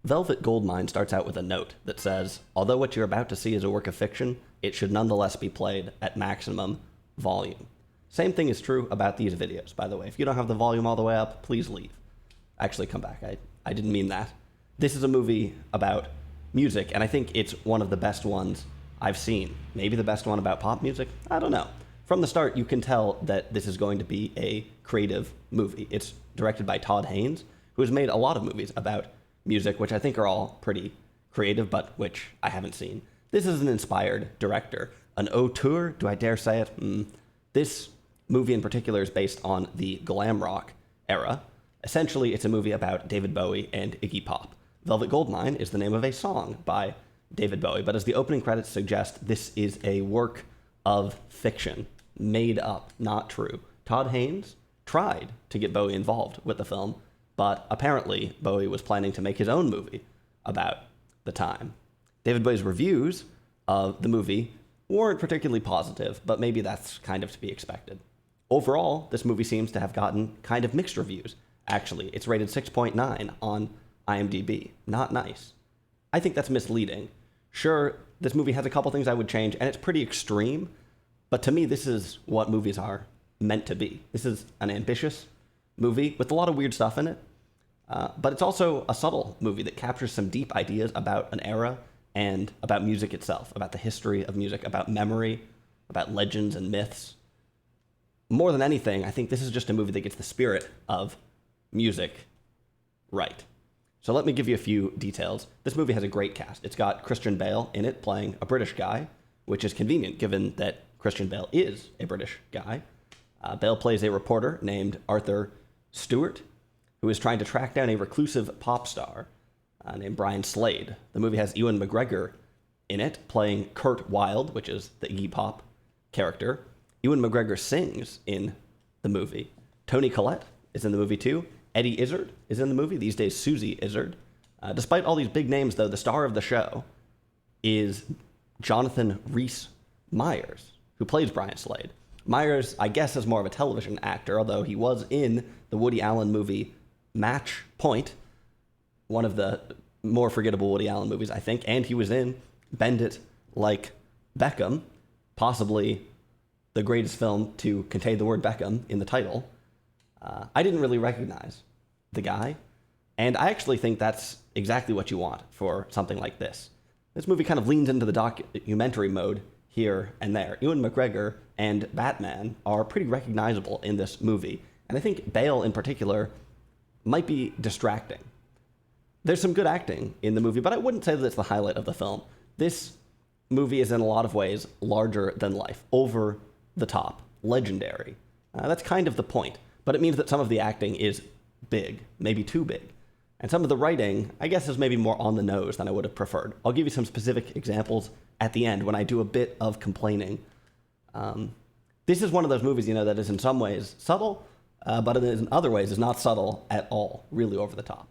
Velvet Goldmine starts out with a note that says, although what you're about to see is a work of fiction, it should nonetheless be played at maximum volume. Same thing is true about these videos, by the way. If you don't have the volume all the way up, please leave. Actually, come back. I didn't mean that. This is a movie about music, and I think it's one of the best ones I've seen. Maybe the best one about pop music? I don't know. From the start, you can tell that this is going to be a creative movie. It's directed by Todd Haynes, who has made a lot of movies about music, which I think are all pretty creative, but which I haven't seen. This is an inspired director. An auteur, do I dare say it? This movie in particular is based on the glam rock era. Essentially, it's a movie about David Bowie and Iggy Pop. Velvet Goldmine is the name of a song by David Bowie, but as the opening credits suggest, this is a work of fiction, made up, not true. Todd Haynes tried to get Bowie involved with the film, but apparently Bowie was planning to make his own movie about the time. David Bowie's reviews of the movie weren't particularly positive, but maybe that's kind of to be expected. Overall, this movie seems to have gotten kind of mixed reviews. Actually, it's rated 6.9 on IMDb. Not nice. I think that's misleading. Sure, this movie has a couple things I would change, and it's pretty extreme, but to me, this is what movies are meant to be. This is an ambitious movie with a lot of weird stuff in it, but it's also a subtle movie that captures some deep ideas about an era and about music itself, about the history of music, about memory, about legends and myths. More than anything, I think this is just a movie that gets the spirit of music right. So let me give you a few details. This movie has a great cast. It's got Christian Bale in it playing a British guy, which is convenient given that Christian Bale is a British guy. Bale plays a reporter named Arthur Stewart, who is trying to track down a reclusive pop star named Brian Slade. The movie has Ewan McGregor in it, playing Kurt Wilde, which is the Iggy Pop character. Ewan McGregor sings in the movie. Toni Collette is in the movie too. Eddie Izzard is in the movie, these days Susie Izzard. Despite all these big names, though, the star of the show is Jonathan Rhys-Meyers, who plays Brian Slade. Myers, I guess, is more of a television actor, although he was in the Woody Allen movie Match Point, one of the more forgettable Woody Allen movies, I think, and he was in Bend It Like Beckham, possibly the greatest film to contain the word Beckham in the title. I didn't really recognize the guy, and I actually think that's exactly what you want for something like this. This movie kind of leans into the documentary mode here and there. Ewan McGregor and Batman are pretty recognizable in this movie, and I think Bale in particular might be distracting. There's some good acting in the movie, but I wouldn't say that it's the highlight of the film. This movie is in a lot of ways larger than life, over the top, legendary. That's kind of the point, but it means that some of the acting is big, maybe too big. And some of the writing, I guess, is maybe more on the nose than I would have preferred. I'll give you some specific examples at the end when I do a bit of complaining. This is one of those movies, that is in some ways subtle, but in other ways is not subtle at all, really over the top.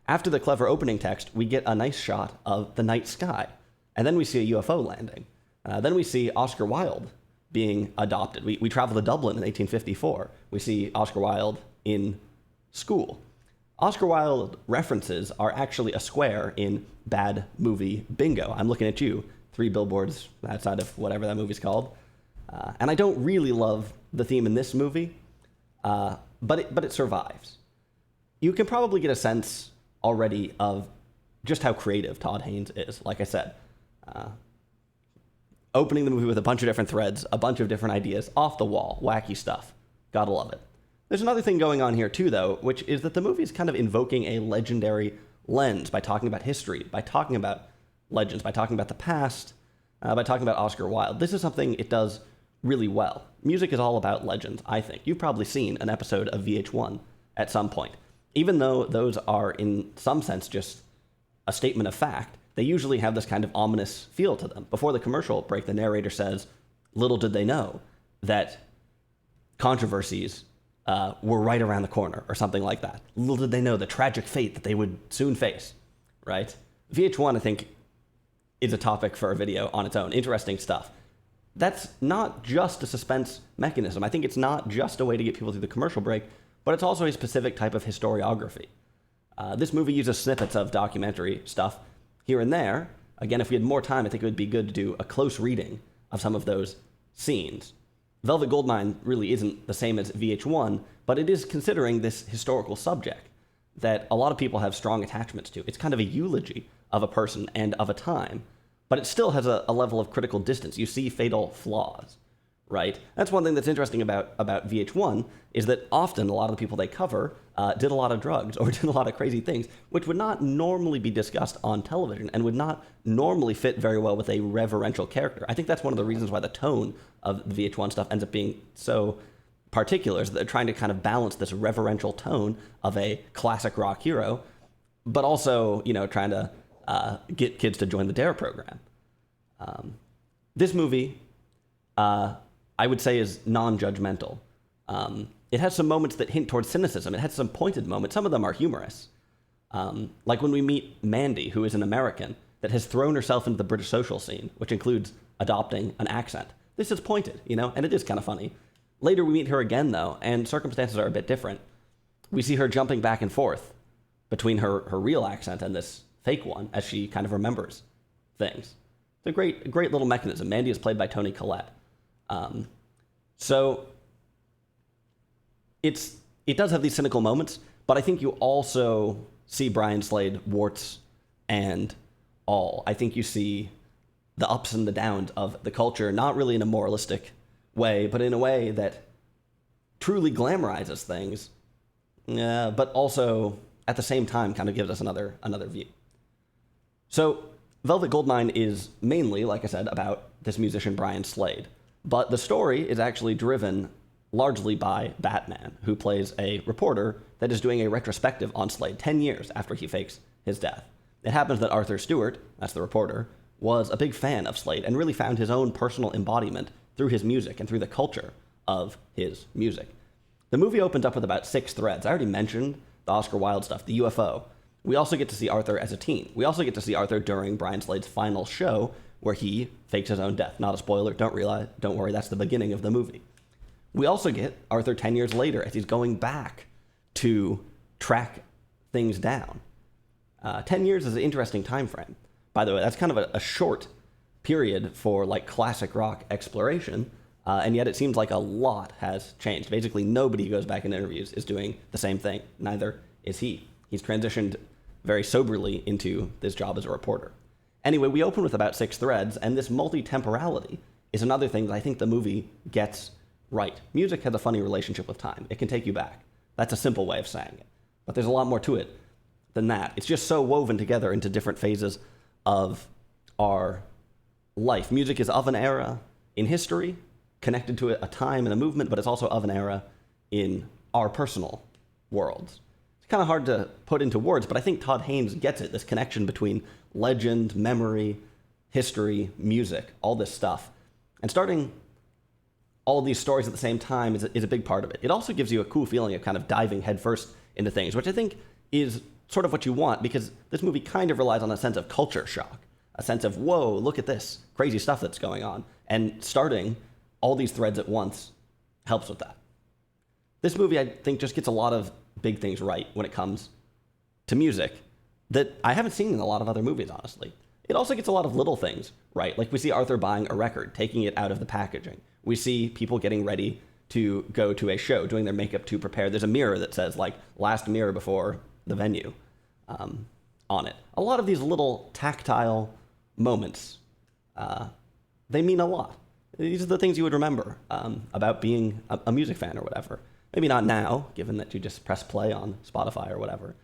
After the clever opening text, we get a nice shot of the night sky, and then we see a UFO landing. Then we see Oscar Wilde being adopted. We travel to Dublin in 1854. We see Oscar Wilde in school. Oscar Wilde references are actually a square in Bad Movie Bingo. I'm looking at you, 3 billboards outside of whatever that movie's called. And I don't really love the theme in this movie, but it survives. You can probably get a sense already of just how creative Todd Haynes is, like I said. Opening the movie with a bunch of different threads, a bunch of different ideas, off the wall, wacky stuff. Gotta love it. There's another thing going on here too, though, which is that the movie is kind of invoking a legendary lens by talking about history, by talking about legends, by talking about the past, by talking about Oscar Wilde. This is something it does really well. Music is all about legends, I think. You've probably seen an episode of VH1 at some point. Even though those are, in some sense, just a statement of fact, they usually have this kind of ominous feel to them. Before the commercial break, the narrator says, little did they know that controversies were right around the corner, or something like that. Little did they know the tragic fate that they would soon face, right? VH1, I think, is a topic for a video on its own. Interesting stuff. That's not just a suspense mechanism. I think it's not just a way to get people through the commercial break, but it's also a specific type of historiography. This movie uses snippets of documentary stuff here and there. Again, if we had more time, I think it would be good to do a close reading of some of those scenes. Velvet Goldmine really isn't the same as VH1, but it is considering this historical subject that a lot of people have strong attachments to. It's kind of a eulogy of a person and of a time, but it still has a level of critical distance. You see fatal flaws, right? That's one thing that's interesting about VH1, is that often a lot of the people they cover did a lot of drugs or did a lot of crazy things, which would not normally be discussed on television and would not normally fit very well with a reverential character. I think that's one of the reasons why the tone of the VH1 stuff ends up being so particular, is that they're trying to kind of balance this reverential tone of a classic rock hero, but also, trying to get kids to join the DARE program. This movie, I would say, is non-judgmental. It has some moments that hint towards cynicism. It has some pointed moments. Some of them are humorous. Like when we meet Mandy, who is an American that has thrown herself into the British social scene, which includes adopting an accent. This is pointed, and it is kind of funny. Later we meet her again, though, and circumstances are a bit different. We see her jumping back and forth between her real accent and this fake one as she kind of remembers things. It's a great little mechanism. Mandy is played by Toni Collette. So it does have these cynical moments, but I think you also see Brian Slade warts and all. I think you see the ups and the downs of the culture, not really in a moralistic way, but in a way that truly glamorizes things, but also at the same time kind of gives us another view. So Velvet Goldmine is mainly, like I said, about this musician Brian Slade, but the story is actually driven largely by Batman, who plays a reporter that is doing a retrospective on Slade 10 years after he fakes his death. It happens that Arthur Stewart, that's the reporter, was a big fan of Slade and really found his own personal embodiment through his music and through the culture of his music. The movie opens up with about 6 threads. I already mentioned the Oscar Wilde stuff, the UFO. We also get to see Arthur as a teen. We also get to see Arthur during Brian Slade's final show, where he fakes his own death. Not a spoiler, don't worry, that's the beginning of the movie. We also get Arthur 10 years later as he's going back to track things down. 10 years is an interesting time frame. By the way, that's kind of a short period for classic rock exploration, and yet it seems like a lot has changed. Basically, nobody who goes back in interviews is doing the same thing. Neither is he. He's transitioned very soberly into this job as a reporter. Anyway, we open with about 6 threads, and this multi-temporality is another thing that I think the movie gets right. Music has a funny relationship with time. It can take you back. That's a simple way of saying it. But there's a lot more to it than that. It's just so woven together into different phases of our life. Music is of an era in history, connected to a time and a movement, but it's also of an era in our personal worlds. It's kind of hard to put into words, but I think Todd Haynes gets it, this connection between legend, memory, history, music, all this stuff. And starting all of these stories at the same time is a big part of it. It also gives you a cool feeling of kind of diving headfirst into things, which I think is sort of what you want, because this movie kind of relies on a sense of culture shock, a sense of, whoa, look at this crazy stuff that's going on. And starting all these threads at once helps with that. This movie, I think, just gets a lot of big things right when it comes to music that I haven't seen in a lot of other movies, honestly. It also gets a lot of little things right. Like we see Arthur buying a record, taking it out of the packaging. We see people getting ready to go to a show, doing their makeup to prepare. There's a mirror that says, last mirror before the venue on it. A lot of these little tactile moments, they mean a lot. These are the things you would remember about being a music fan or whatever. Maybe not now, given that you just press play on Spotify or whatever.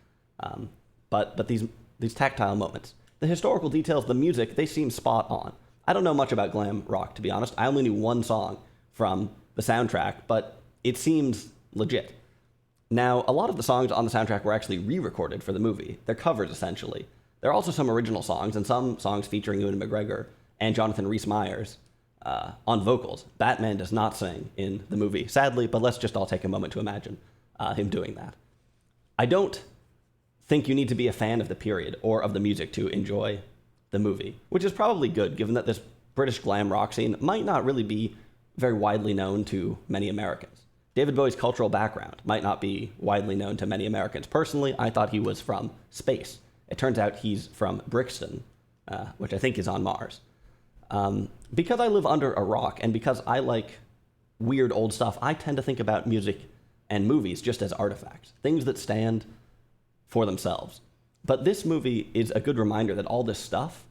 But these tactile moments. The historical details, the music, they seem spot on. I don't know much about glam rock, to be honest. I only knew one song from the soundtrack, but it seems legit. Now, a lot of the songs on the soundtrack were actually re-recorded for the movie. They're covers, essentially. There are also some original songs, and some songs featuring Ewan McGregor and Jonathan Rhys-Meyers on vocals. Batman does not sing in the movie, sadly, but let's just all take a moment to imagine him doing that. I don't think you need to be a fan of the period or of the music to enjoy the movie, which is probably good, given that this British glam rock scene might not really be very widely known to many Americans. David Bowie's cultural background might not be widely known to many Americans. Personally, I thought he was from space. It turns out he's from Brixton, which I think is on Mars. Because I live under a rock and because I like weird old stuff, I tend to think about music and movies just as artifacts, things that stand for themselves. But this movie is a good reminder that all this stuff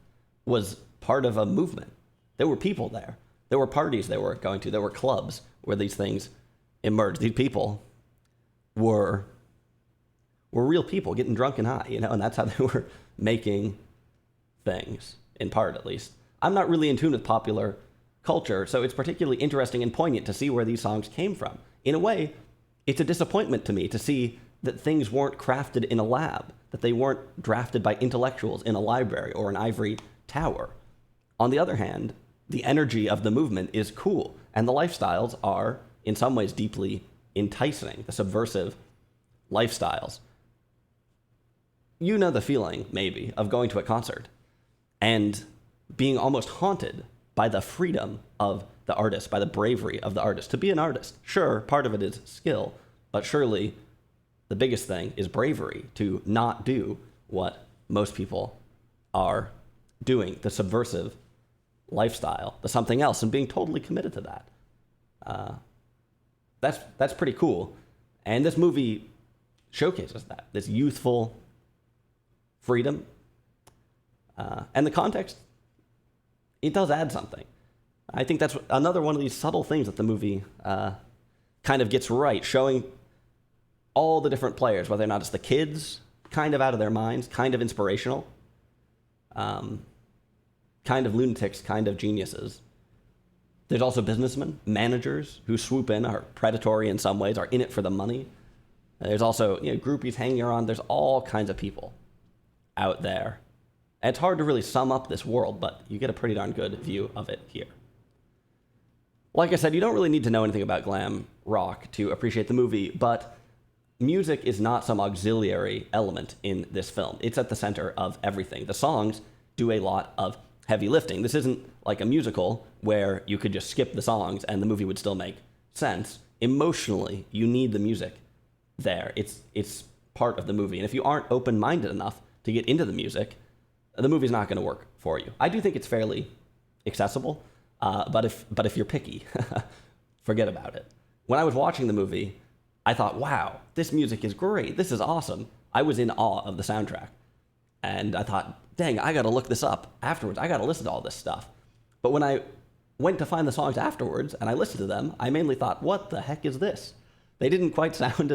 was part of a movement. There were people there. There were parties they were going to. There were clubs where these things emerged. These people were real people getting drunk and high, and that's how they were making things, in part at least. I'm not really in tune with popular culture, so it's particularly interesting and poignant to see where these songs came from. In a way, it's a disappointment to me to see that things weren't crafted in a lab, that they weren't drafted by intellectuals in a library or an ivory tower. On the other hand, the energy of the movement is cool, and the lifestyles are, in some ways, deeply enticing, the subversive lifestyles. You know the feeling, maybe, of going to a concert and being almost haunted by the freedom of the artist, by the bravery of the artist. To be an artist, sure, part of it is skill, but surely the biggest thing is bravery, to not do what most people are doing, the subversive lifestyle, the something else, and being totally committed to that. That's pretty cool. And this movie showcases that, this youthful freedom. And the context, it does add something. I think that's another one of these subtle things that the movie kind of gets right, showing all the different players, whether or not it's the kids, kind of out of their minds, kind of inspirational, kind of lunatics, kind of geniuses. There's also businessmen, managers who swoop in, are predatory in some ways, are in it for the money. There's also groupies hanging around. There's all kinds of people out there. And it's hard to really sum up this world, but you get a pretty darn good view of it here. Like I said, you don't really need to know anything about glam rock to appreciate the movie, but music is not some auxiliary element in this film. It's at the center of everything. The songs do a lot of heavy lifting. This isn't like a musical where you could just skip the songs and the movie would still make sense. Emotionally, you need the music there. It's part of the movie. And if you aren't open-minded enough to get into the music, the movie's not going to work for you. I do think it's fairly accessible, but if you're picky, forget about it. When I was watching the movie, I thought, wow, this music is great. This is awesome. I was in awe of the soundtrack. And I thought, dang, I got to look this up afterwards. I got to listen to all this stuff. But when I went to find the songs afterwards and I listened to them, I mainly thought, what the heck is this? They didn't quite sound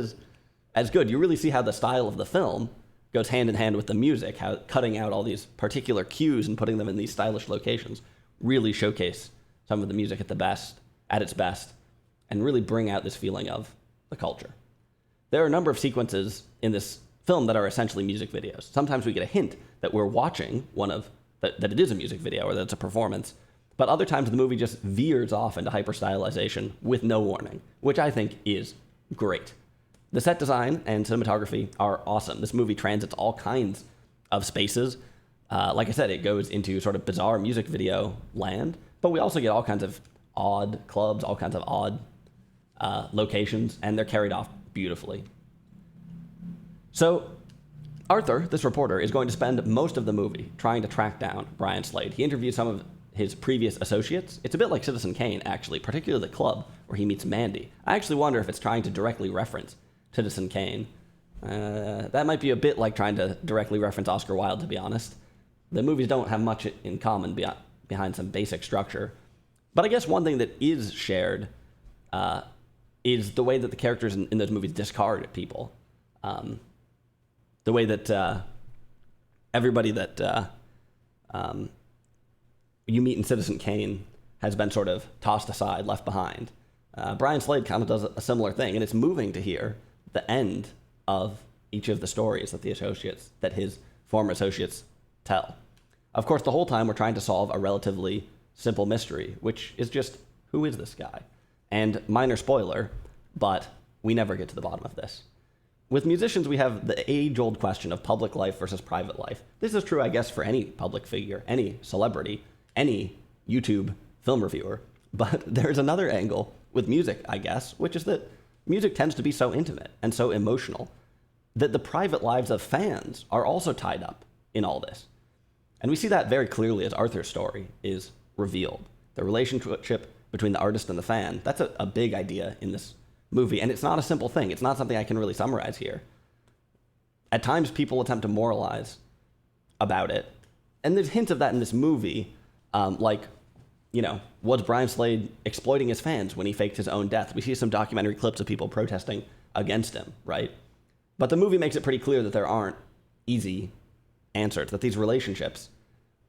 as good. You really see how the style of the film goes hand in hand with the music, how cutting out all these particular cues and putting them in these stylish locations really showcase some of the music at its best, and really bring out this feeling of the culture. There are a number of sequences in this film that are essentially music videos. Sometimes we get a hint that we're watching that it is a music video or that it's a performance, but other times the movie just veers off into hyper-stylization with no warning, which I think is great. The set design and cinematography are awesome. This movie transits all kinds of spaces. Like I said, it goes into sort of bizarre music video land, but we also get all kinds of odd clubs, all kinds of odd locations, and they're carried off beautifully. So Arthur, this reporter, is going to spend most of the movie trying to track down Brian Slade. He interviews some of his previous associates. It's a bit like Citizen Kane, actually, particularly the club where he meets Mandy. I actually wonder if it's trying to directly reference Citizen Kane. That might be a bit like trying to directly reference Oscar Wilde, to be honest. The movies don't have much in common behind some basic structure. But I guess one thing that is shared is the way that the characters in those movies discard people. The way that everybody that you meet in Citizen Kane has been sort of tossed aside, left behind. Brian Slade kind of does a similar thing, and it's moving to hear the end of each of the stories that his former associates tell. Of course, the whole time we're trying to solve a relatively simple mystery, which is just, who is this guy? And minor spoiler, but we never get to the bottom of this. With musicians, we have the age-old question of public life versus private life. This is true, I guess, for any public figure, any celebrity, any YouTube film reviewer. But there's another angle with music, I guess, which is that music tends to be so intimate and so emotional that the private lives of fans are also tied up in all this. And we see that very clearly as Arthur's story is revealed. The relationship between the artist and the fan, that's a big idea in this movie. And it's not a simple thing. It's not something I can really summarize here. At times, people attempt to moralize about it. And there's hints of that in this movie, was Brian Slade exploiting his fans when he faked his own death? We see some documentary clips of people protesting against him, right? But the movie makes it pretty clear that there aren't easy answers, that these relationships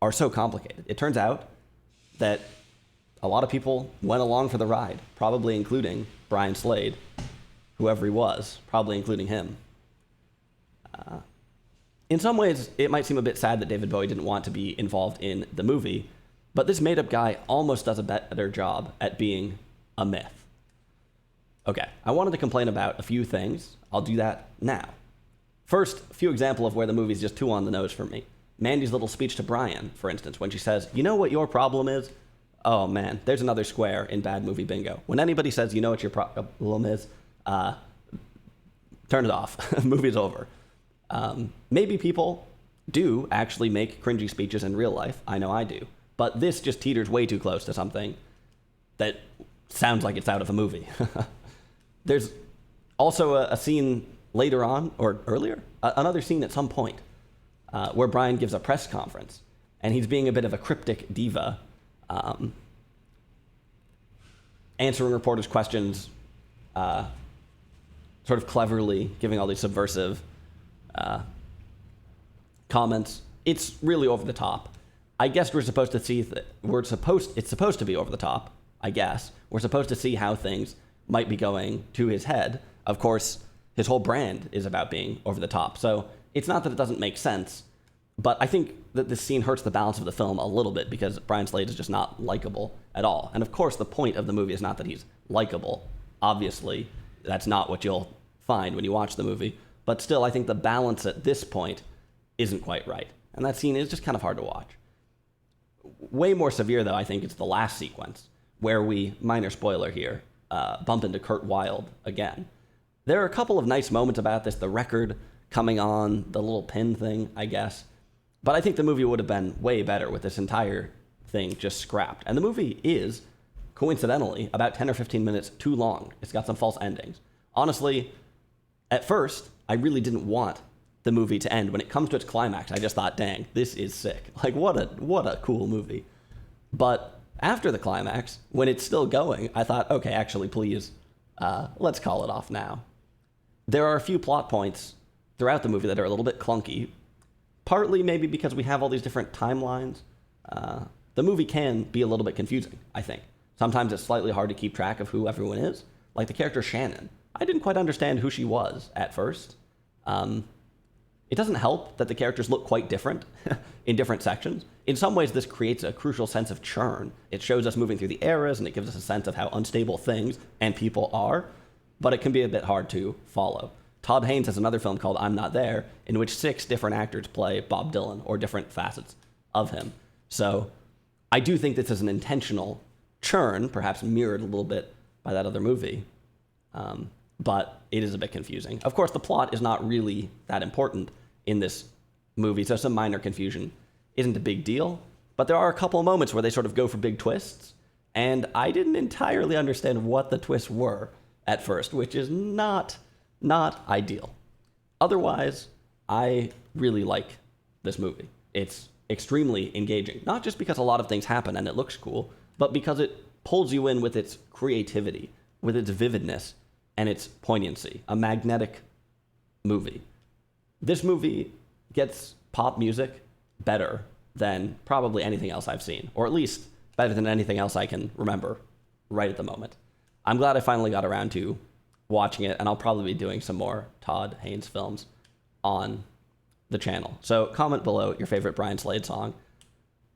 are so complicated. It turns out that a lot of people went along for the ride, probably including Brian Slade, whoever he was, probably including him. In some ways, it might seem a bit sad that David Bowie didn't want to be involved in the movie, but this made-up guy almost does a better job at being a myth. Okay, I wanted to complain about a few things. I'll do that now. First, a few examples of where the movie's just too on the nose for me. Mandy's little speech to Brian, for instance, when she says, "You know what your problem is?" Oh man, there's another square in bad movie bingo. When anybody says, "You know what your problem is," turn it off. Movie's over. Maybe people do actually make cringy speeches in real life. I know I do. But this just teeters way too close to something that sounds like it's out of a movie. There's also a scene later on, or earlier, another scene at some point, where Brian gives a press conference, and he's being a bit of a cryptic diva, answering reporters' questions, sort of cleverly, giving all these subversive comments. It's really over the top. I guess we're supposed to see that it's supposed to be over the top, I guess. We're supposed to see how things might be going to his head. Of course, his whole brand is about being over the top. So it's not that it doesn't make sense, but I think that this scene hurts the balance of the film a little bit because Brian Slade is just not likable at all. And of course, the point of the movie is not that he's likable. Obviously, that's not what you'll find when you watch the movie. But still, I think the balance at this point isn't quite right. And that scene is just kind of hard to watch. Way more severe, though, I think it's the last sequence, where we, minor spoiler here, bump into Kurt Wilde again. There are a couple of nice moments about this, the record coming on, the little pin thing, I guess. But I think the movie would have been way better with this entire thing just scrapped. And the movie is, coincidentally, about 10 or 15 minutes too long. It's got some false endings. Honestly, at first, I really didn't want the movie to end. When it comes to its climax, I just thought, dang, this is sick. Like, what a cool movie. But after the climax, when it's still going, I thought, okay, actually, please, let's call it off now. There are a few plot points throughout the movie that are a little bit clunky, partly maybe because we have all these different timelines. The movie can be a little bit confusing, I think. Sometimes it's slightly hard to keep track of who everyone is. Like the character Shannon. I didn't quite understand who she was at first. It doesn't help that the characters look quite different in different sections. In some ways, this creates a crucial sense of churn. It shows us moving through the eras, and it gives us a sense of how unstable things and people are, but it can be a bit hard to follow. Todd Haynes has another film called I'm Not There, in which 6 different actors play Bob Dylan, or different facets of him. So I do think this is an intentional churn, perhaps mirrored a little bit by that other movie. But it is a bit confusing. Of course, the plot is not really that important in this movie, so some minor confusion isn't a big deal. But there are a couple of moments where they sort of go for big twists, and I didn't entirely understand what the twists were at first, which is not ideal. Otherwise, I really like this movie. It's extremely engaging, not just because a lot of things happen and it looks cool, but because it pulls you in with its creativity, with its vividness, and its poignancy. A magnetic movie. This movie gets pop music better than probably anything else I've seen, or at least better than anything else I can remember right at the moment. I'm glad I finally got around to watching it, and I'll probably be doing some more Todd Haynes films on the channel. So comment below your favorite Brian Slade song,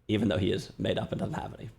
even though he is made up and doesn't have any.